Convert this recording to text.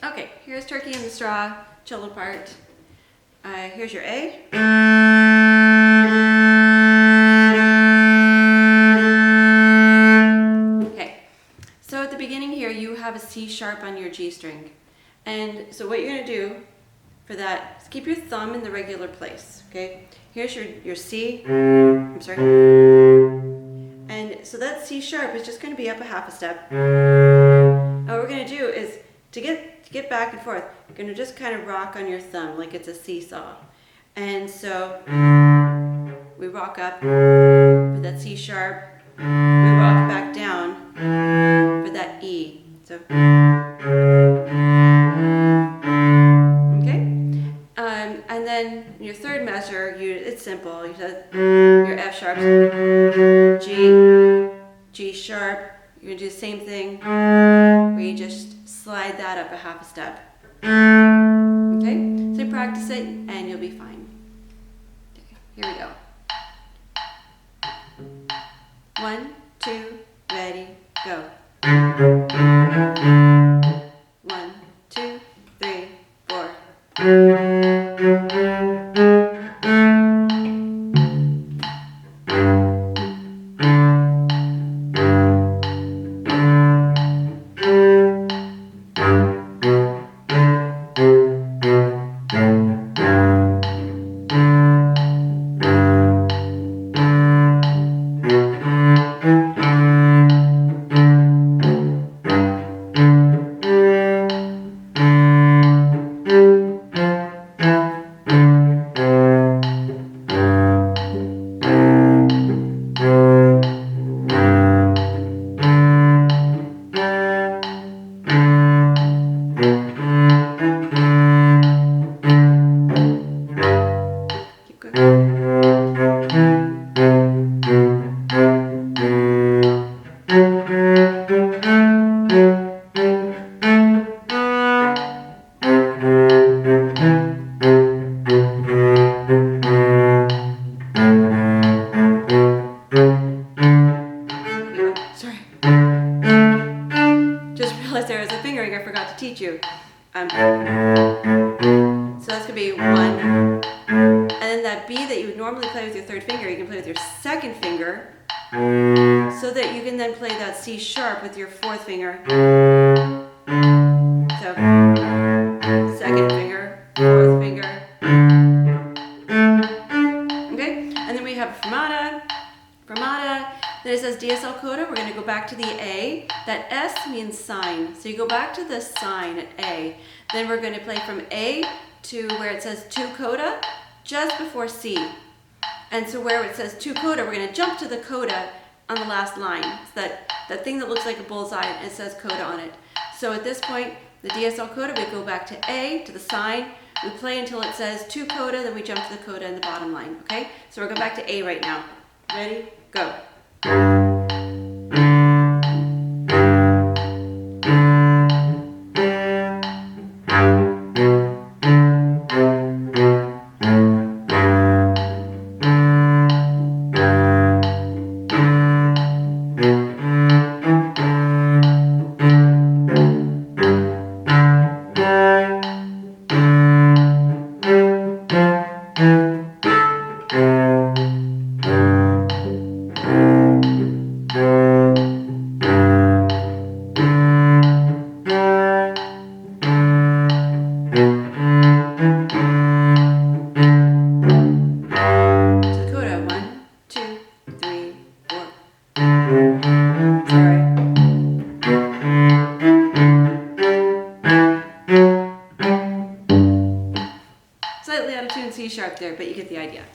Okay, here's Turkey in the Straw, cello part. Here's your A. Okay, so at the beginning here you have a C sharp on your G string. And so what you're going to do for that is keep your thumb in the regular place, okay? Here's your C, I'm sorry. And so that C sharp is just going to be up a half a step. And what we're going to do is, to get back and forth, you're going to just kind of rock on your thumb like it's a seesaw. And so we rock up for that C sharp, we rock back down for that E. So, okay? And then your third measure, it's simple. You have your F sharps, G sharp. You're going to do the same thing where you just slide that up a half a step. Okay? So practice it and you'll be fine. Okay, here we go. 1, 2, ready, go. 1, 2, 3, 4. Sorry. Just realized there was a fingering I forgot to teach you. So that's going to be 1. And then that B that you would normally play with your third finger, you can play with your second finger. So that you can then play that C sharp with your fourth finger. So, second finger, fourth finger. Okay? And then we have fermata. Then it says DSL coda. We're going to go back to the A. That S means sign. So you go back to the sign at A. Then we're going to play from A to where it says 2 coda, just before C. And so where it says 2 coda, we're going to jump to the coda on the last line. It's that thing that looks like a bullseye and it says coda on it. So at this point, the DSL coda, we go back to A, to the sign. We play until it says 2 coda, then we jump to the coda in the bottom line. Okay? So we're going back to A right now. Ready? Go. Slightly out of tune C sharp there, but you get the idea.